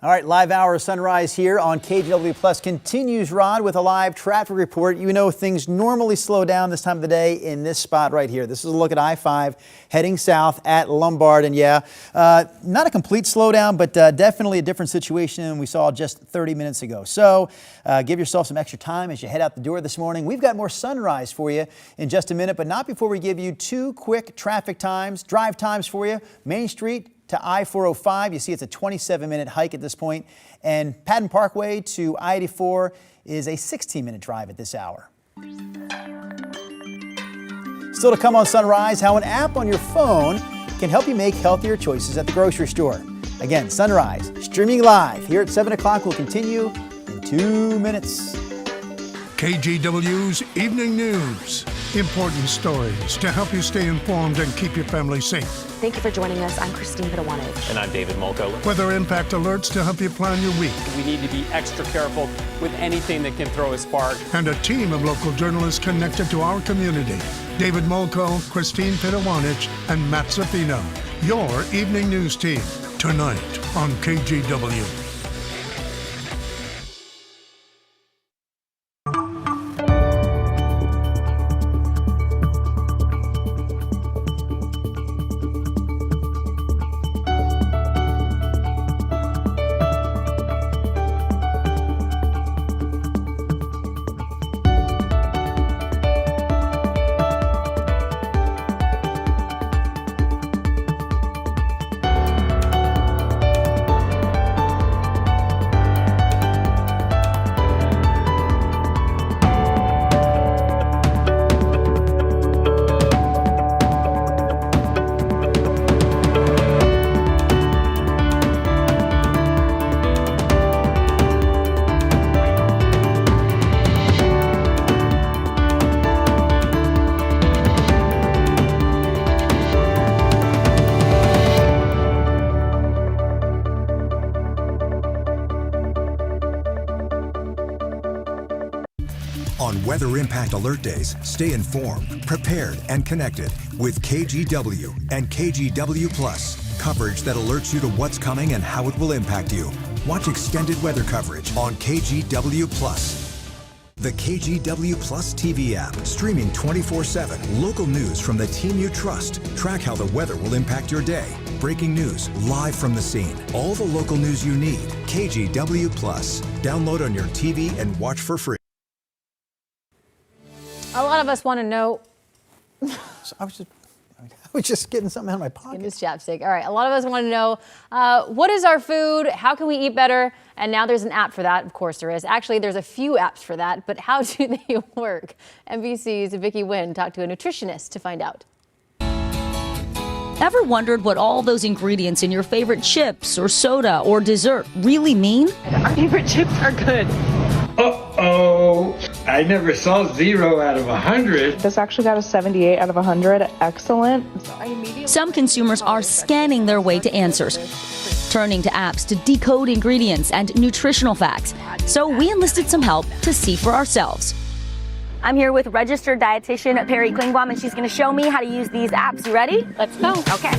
All right, live hour of Sunrise here on KGW Plus continues, Rod, with a live traffic report. You know things normally slow down this time of the day in this spot right here. This is a look at I-5 heading south at Lombard. And yeah, not a complete slowdown, but definitely a different situation than we saw just 30 minutes ago. So give yourself some extra time as you head out the door this morning. We've got more Sunrise for you in just a minute, but not before we give you two quick traffic times, drive times for you. Main Street to I-405, you see it's a 27-minute hike at this point, and Patton Parkway to I-84 is a 16-minute drive at this hour. Still to come on Sunrise, how an app on your phone can help you make healthier choices at the grocery store. Again, Sunrise, streaming live here at 7 o'clock, will continue in 2 minutes. KGW's Evening News. Important stories to help you stay informed and keep your family safe. Thank you for joining us. I'm Christine Pittawanich. And I'm David Molko. Weather impact alerts to help you plan your week. We need to be extra careful with anything that can throw a spark. And a team of local journalists connected to our community. David Molko, Christine Pittawanich, and Matt Zaffino. Your Evening News team, tonight on KGW. On Weather Impact Alert Days, stay informed, prepared, and connected with KGW and KGW Plus. Coverage that alerts you to what's coming and how it will impact you. Watch extended weather coverage on KGW Plus. The KGW Plus TV app, streaming 24/7. Local news from the team you trust. Track how the weather will impact your day. Breaking news live from the scene. All the local news you need. KGW Plus. Download on your TV and watch for free. A lot of us want to know. I was just getting something out of my pocket. Getting this chapstick. All right. A lot of us want to know what is our food? How can we eat better? And now there's an app for that. Of course there is. Actually, there's a few apps for that. But how do they work? NBC's Vicki Nguyen talked to a nutritionist to find out. Ever wondered what all those ingredients in your favorite chips or soda or dessert really mean? Our favorite chips are good. Uh-oh, I never saw 0 out of 100. This actually got a 78 out of 100. Excellent. Some consumers are scanning their way to answers, turning to apps to decode ingredients and nutritional facts. So we enlisted some help to see for ourselves. I'm here with registered dietitian Perry Klingbaum, and she's going to show me how to use these apps. You ready? Let's go. Okay.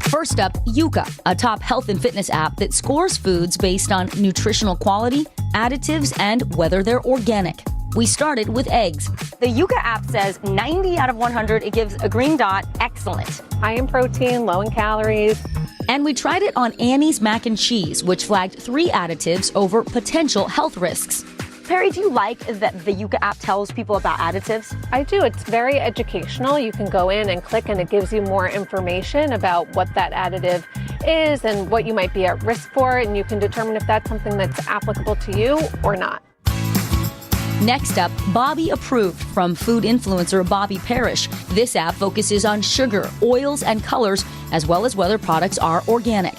First up, Yuka, a top health and fitness app that scores foods based on nutritional quality, additives, and whether they're organic. We started with eggs. The Yuka app says 90 out of 100. It gives a green dot. Excellent. High in protein, low in calories. And we tried it on Annie's mac and cheese, which flagged 3 additives over potential health risks. Perry, do you like that the Yuka app tells people about additives? I do. It's very educational. You can go in and click and it gives you more information about what that additive is and what you might be at risk for, and you can determine if that's something that's applicable to you or not. Next up, Bobby Approved from food influencer Bobby Parrish. This app focuses on sugar, oils, and colors, as well as whether products are organic.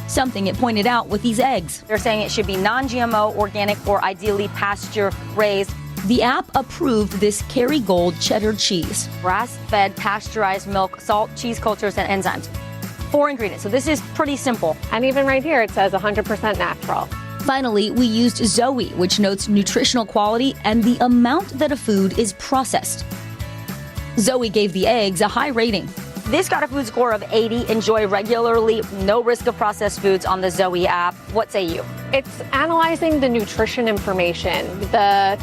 Something it pointed out with these eggs. They're saying it should be non-GMO, organic, or ideally pasture-raised. The app approved this Kerrygold cheddar cheese. Grass-fed, pasteurized milk, salt, cheese cultures, and enzymes. 4 ingredients, so this is pretty simple. And even right here, it says 100% natural. Finally, we used Zoe, which notes nutritional quality and the amount that a food is processed. Zoe gave the eggs a high rating. This got a food score of 80. Enjoy regularly, no risk of processed foods on the Zoe app. What say you? It's analyzing the nutrition information, the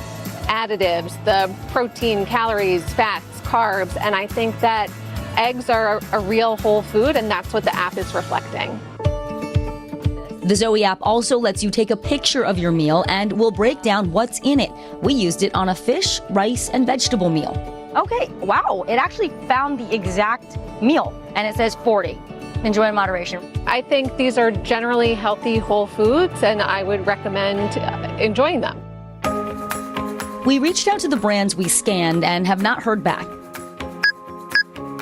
additives, the protein, calories, fats, carbs, and I think that eggs are a real whole food, and that's what the app is reflecting. The Zoe app also lets you take a picture of your meal and will break down what's in it. We used it on a fish, rice, and vegetable meal. Okay, wow, it actually found the exact meal, and it says 40. Enjoy in moderation. I think these are generally healthy whole foods, and I would recommend enjoying them. We reached out to the brands we scanned and have not heard back.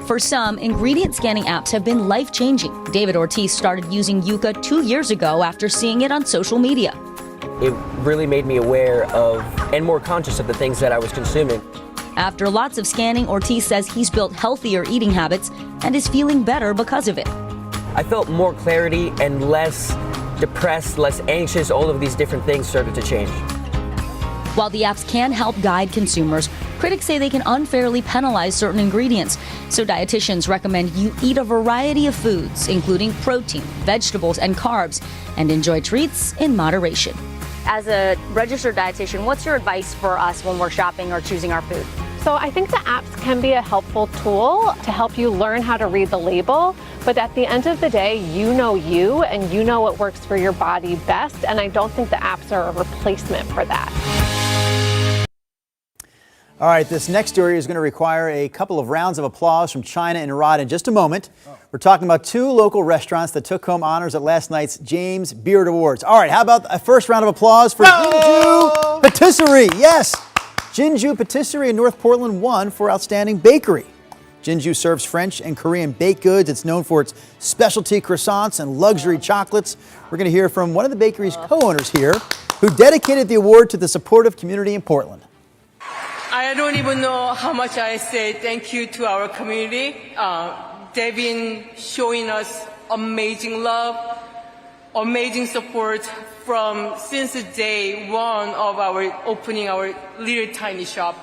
For some, ingredient scanning apps have been life-changing. David Ortiz started using Yuka 2 years ago after seeing it on social media. It really made me aware of and more conscious of the things that I was consuming. After lots of scanning, Ortiz says he's built healthier eating habits and is feeling better because of it. I felt more clarity and less depressed, less anxious. All of these different things started to change. While the apps can help guide consumers, critics say they can unfairly penalize certain ingredients. So dietitians recommend you eat a variety of foods, including protein, vegetables, and carbs, and enjoy treats in moderation. As a registered dietitian, what's your advice for us when we're shopping or choosing our food? So I think the apps can be a helpful tool to help you learn how to read the label, but at the end of the day, you know you, and you know what works for your body best, and I don't think the apps are a replacement for that. All right, this next story is going to require a couple of rounds of applause from China and Rod in just a moment. We're talking about 2 local restaurants that took home honors at last night's James Beard Awards. All right, how about a first round of applause for Jinju Patisserie? Yes, Jinju Patisserie in North Portland won for Outstanding Bakery. Jinju serves French and Korean baked goods. It's known for its specialty croissants and luxury chocolates. We're going to hear from one of the bakery's co-owners here who dedicated the award to the supportive community in Portland. I don't even know how much I say thank you to our community. They've been showing us amazing love, amazing support since the day one of our opening our little tiny shop.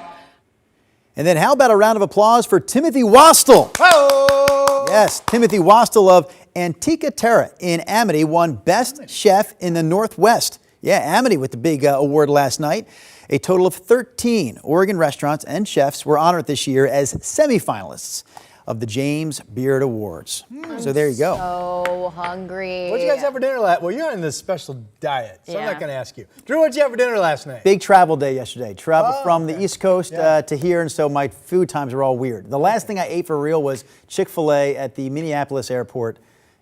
And then how about a round of applause for Timothy Wastel? Oh! Yes, Timothy Wastel of Antica Terra in Amity won Best Chef in the Northwest. Yeah, Amity with the big award last night. A total of 13 Oregon restaurants and chefs were honored this year as semifinalists of the James Beard Awards. So there you go. So hungry. What'd you guys have for dinner last? Well, you're on this special diet, so I'm not going to ask you. Drew, what'd you have for dinner last night? Big travel day yesterday. Traveled from the East Coast to here, and so my food times are all weird. The last thing I ate for real was Chick-fil-A at the Minneapolis airport.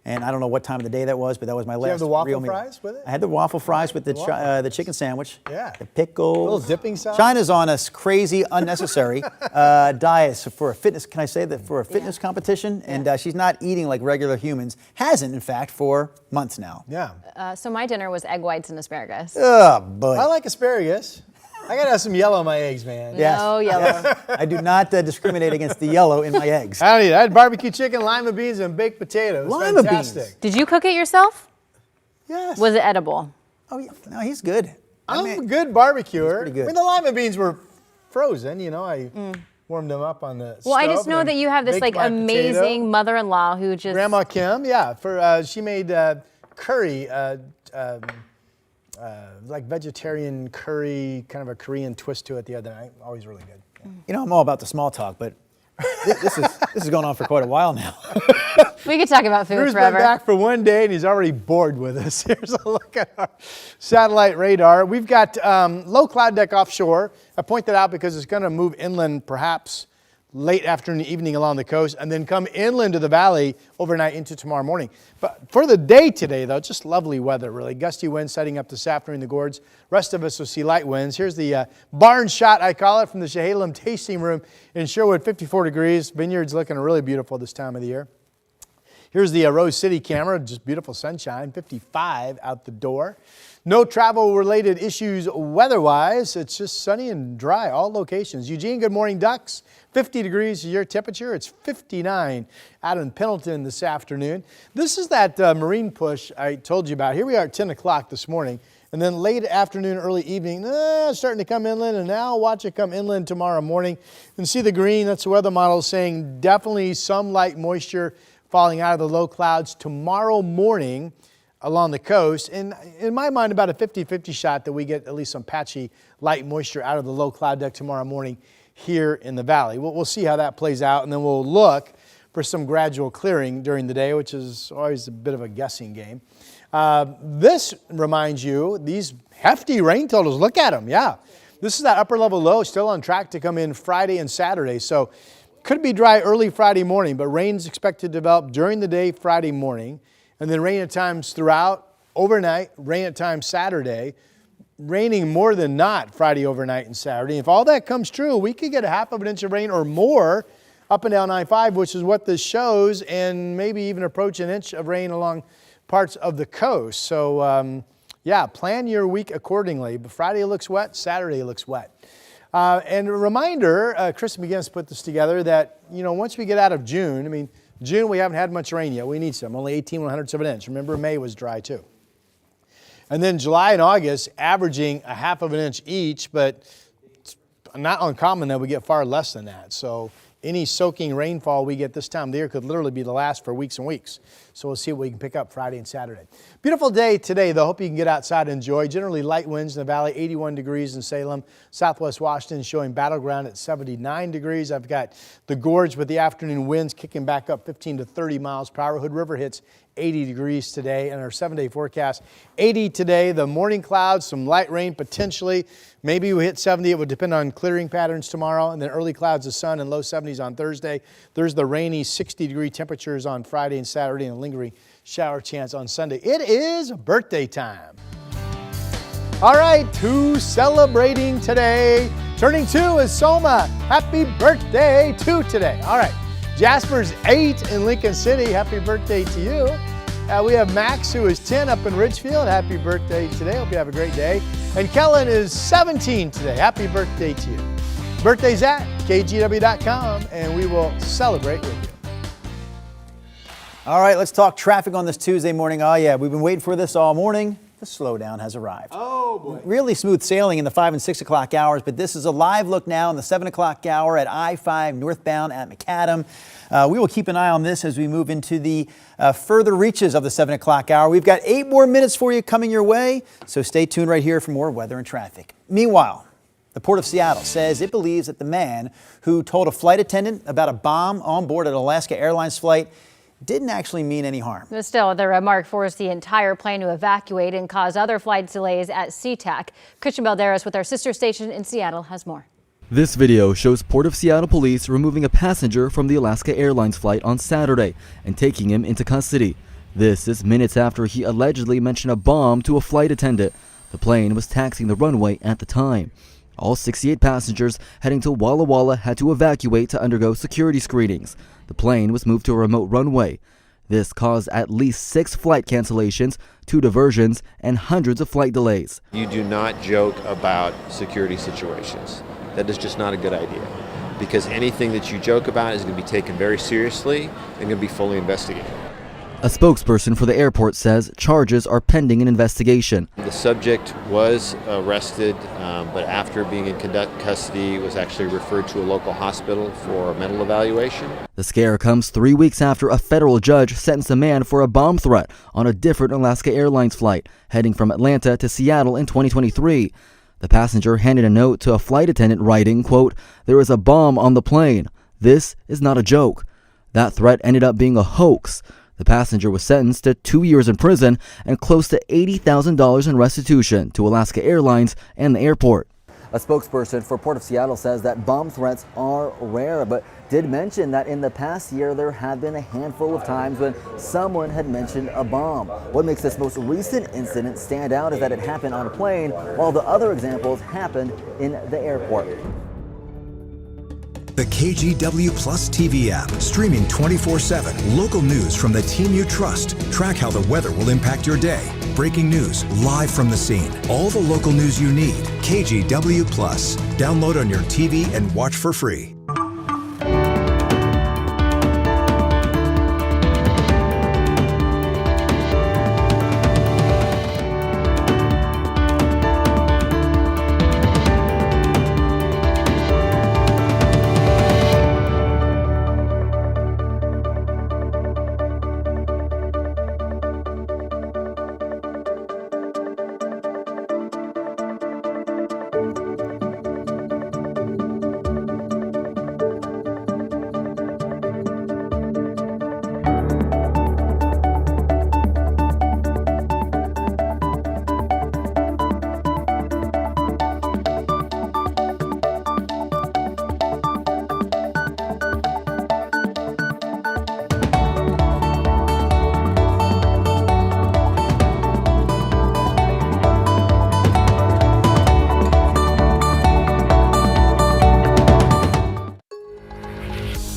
And I don't know what time of the day that was, but that was my last Did you have the waffle real meal. fries with it? I had the waffle fries with the chicken sandwich. Yeah. The pickles. A little dipping sauce. China's on a crazy, unnecessary diet for a fitness. Can I say that for a fitness competition? And she's not eating like regular humans. Hasn't, in fact, for months now. Yeah. So my dinner was egg whites and asparagus. Oh, boy. I like asparagus. I gotta have some yellow in my eggs, man. Yes. No yellow. I do not discriminate against the yellow in my eggs. I don't either. I had barbecue chicken, lima beans, and baked potatoes. Lima Fantastic. beans. Did you cook it yourself? Yes. Was it edible? Oh, yeah. No, he's good. I'm a good barbecuer. Pretty good. I mean, the lima beans were frozen. You know, I warmed them up on the stove. Well, I just know that you have this like amazing mother-in-law who just Grandma Kim. Yeah, she made curry. Like vegetarian curry, kind of a Korean twist to it the other night. Always really good. Yeah. You know, I'm all about the small talk, but this is going on for quite a while now. We could talk about food Drew's forever. been back for one day and he's already bored with us. Here's a look at our satellite radar. We've got low cloud deck offshore. I point that out because it's going to move inland perhaps late afternoon, evening along the coast, and then come inland to the valley overnight into tomorrow morning. But for the day today, though, just lovely weather, really. Gusty winds setting up this afternoon in the gorge. Rest of us will see light winds. Here's the barn shot, I call it, from the Chehalem Tasting Room in Sherwood, 54 degrees. Vineyards looking really beautiful this time of the year. Here's the Rose City camera, just beautiful sunshine, 55 out the door. No travel-related issues weather-wise. It's just sunny and dry, all locations. Eugene, good morning, Ducks. 50 degrees your temperature. It's 59 out in Pendleton this afternoon. This is that marine push I told you about. Here we are at 10 o'clock this morning. And then late afternoon, early evening, starting to come inland. And now watch it come inland tomorrow morning. And see the green, that's the weather model saying definitely some light moisture falling out of the low clouds tomorrow morning along the coast. And in my mind, about a 50-50 shot that we get at least some patchy light moisture out of the low cloud deck tomorrow morning here in the valley. We'll see how that plays out, and then we'll look for some gradual clearing during the day, which is always a bit of a guessing game. This reminds you, these hefty rain totals, look at them, yeah. This is that upper level low still on track to come in Friday and Saturday. So could be dry early Friday morning, but rain's expected to develop during the day Friday morning. And then rain at times throughout, overnight, rain at times Saturday, raining more than not Friday overnight and Saturday. If all that comes true, we could get a half of an inch of rain or more up and down I-5, which is what this shows, and maybe even approach an inch of rain along parts of the coast. So, yeah, plan your week accordingly. But Friday looks wet, Saturday looks wet. And a reminder, Chris McGinnis put this together, that, you know, once we get out of June, I mean, June, we haven't had much rain yet. We need some, only 18/100ths of an inch. Remember, May was dry too. And then July and August, averaging a half of an inch each, but it's not uncommon that we get far less than that. So any soaking rainfall we get this time of the year could literally be the last for weeks and weeks. So we'll see what we can pick up Friday and Saturday. Beautiful day today, though. Hope you can get outside and enjoy. Generally light winds in the valley, 81 degrees in Salem. Southwest Washington showing battleground at 79 degrees. I've got the gorge with the afternoon winds kicking back up 15 to 30 miles per hour. Hood River hits 80 degrees today, and our 7-day forecast, 80 today. The morning clouds, some light rain potentially. Maybe we hit 70. It would depend on clearing patterns tomorrow, and then early clouds of sun and low 70s on Thursday. There's the rainy 60-degree temperatures on Friday and Saturday, and a lingering shower chance on Sunday. It is birthday time. All right, who's celebrating today? Turning 2 is Soma. Happy birthday to today. All right. Jasper's 8 in Lincoln City. Happy birthday to you. We have Max, who is 10 up in Ridgefield. Happy birthday today. Hope you have a great day. And Kellen is 17 today. Happy birthday to you. Birthday's at KGW.com, and we will celebrate with you. All right, let's talk traffic on this Tuesday morning. Oh, yeah, we've been waiting for this all morning. The slowdown has arrived. Oh, boy. Really smooth sailing in the 5 and 6 o'clock hours, but this is a live look now in the 7 o'clock hour at I-5 northbound at McAdam. We will keep an eye on this as we move into the further reaches of the 7 o'clock hour. We've got 8 more minutes for you coming your way, so stay tuned right here for more weather and traffic. Meanwhile, the Port of Seattle says it believes that the man who told a flight attendant about a bomb on board an Alaska Airlines flight didn't actually mean any harm. But still, the remark forced the entire plane to evacuate and cause other flight delays at SeaTac. Christian Balderas with our sister station in Seattle has more. This video shows Port of Seattle police removing a passenger from the Alaska Airlines flight on Saturday and taking him into custody. This is minutes after he allegedly mentioned a bomb to a flight attendant. The plane was taxiing the runway at the time. All 68 passengers heading to Walla Walla had to evacuate to undergo security screenings. The plane was moved to a remote runway. This caused at least 6 flight cancellations, 2 diversions, and hundreds of flight delays. You do not joke about security situations. That is just not a good idea, because anything that you joke about is going to be taken very seriously and going to be fully investigated. A spokesperson for the airport says charges are pending an investigation. The subject was arrested, but after being in custody was actually referred to a local hospital for a mental evaluation. The scare comes 3 weeks after a federal judge sentenced a man for a bomb threat on a different Alaska Airlines flight heading from Atlanta to Seattle in 2023. The passenger handed a note to a flight attendant writing, quote, "There is a bomb on the plane. This is not a joke." That threat ended up being a hoax. The passenger was sentenced to 2 years in prison and close to $80,000 in restitution to Alaska Airlines and the airport. A spokesperson for Port of Seattle says that bomb threats are rare, but did mention that in the past year there have been a handful of times when someone had mentioned a bomb. What makes this most recent incident stand out is that it happened on a plane, while the other examples happened in the airport. The KGW Plus TV app, streaming 24/7. Local news from the team you trust. Track how the weather will impact your day. Breaking news live from the scene. All the local news you need. KGW Plus. Download on your TV and watch for free.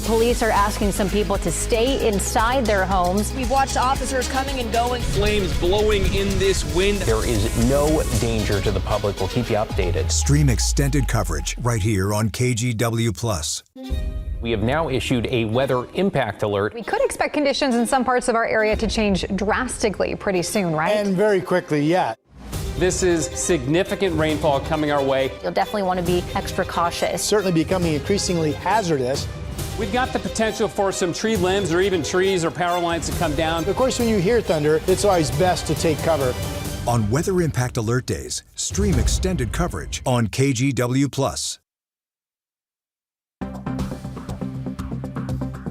Police are asking some people to stay inside their homes. We've watched officers coming and going. Flames blowing in this wind. There is no danger to the public. We'll keep you updated. Stream extended coverage right here on KGW Plus. We have now issued a weather impact alert. We could expect conditions in some parts of our area to change drastically pretty soon, right? And very quickly, yeah. This is significant rainfall coming our way. You'll definitely want to be extra cautious. Certainly becoming increasingly hazardous. We've got the potential for some tree limbs or even trees or power lines to come down. Of course, when you hear thunder, it's always best to take cover. On Weather Impact Alert Days, stream extended coverage on KGW Plus.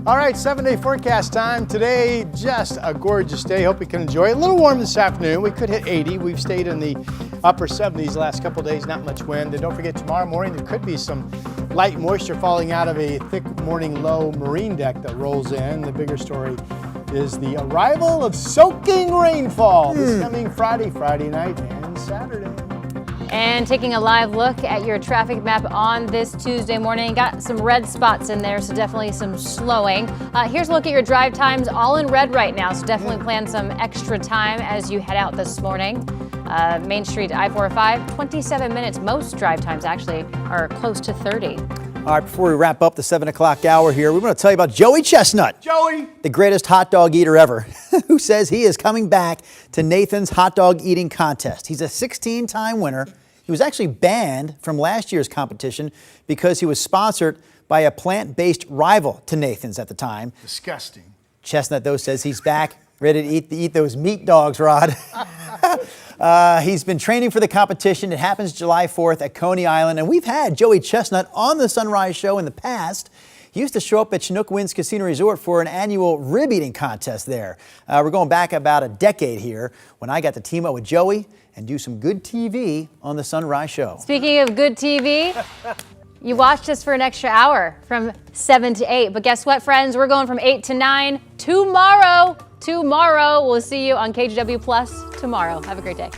All right, 7-day forecast time. Today, just a gorgeous day. Hope you can enjoy it. A little warm this afternoon. We could hit 80. We've stayed in the upper 70s the last couple of days, not much wind. And don't forget, tomorrow morning, there could be some light moisture falling out of a thick morning low marine deck that rolls in. The bigger story is the arrival of soaking rainfall this coming Friday night, and Saturday. And taking a live look at your traffic map on this Tuesday morning. Got some red spots in there, so definitely some slowing. Here's a look at your drive times, all in red right now, so definitely plan some extra time as you head out this morning. Main Street I-405, 27 minutes. Most drive times actually are close to 30. All right, before we wrap up the 7 o'clock hour here, we want to tell you about Joey Chestnut. Joey! The greatest hot dog eater ever, who says he is coming back to Nathan's hot dog eating contest. He's a 16-time winner. He was actually banned from last year's competition because he was sponsored by a plant-based rival to Nathan's at the time. Disgusting. Chestnut, though, says he's back, ready to eat those meat dogs, Rod. He's been training for the competition. It happens July 4th at Coney Island, and we've had Joey Chestnut on the Sunrise Show in the past. He used to show up at Chinook Winds Casino Resort for an annual rib eating contest there. We're going back about a decade here when I got to team up with Joey and do some good TV on the Sunrise Show. Speaking of good TV, you watched us for an extra hour from 7 to 8. But guess what, friends? We're going from 8 to 9 tomorrow. We'll see you on KGW Plus tomorrow. Have a great day.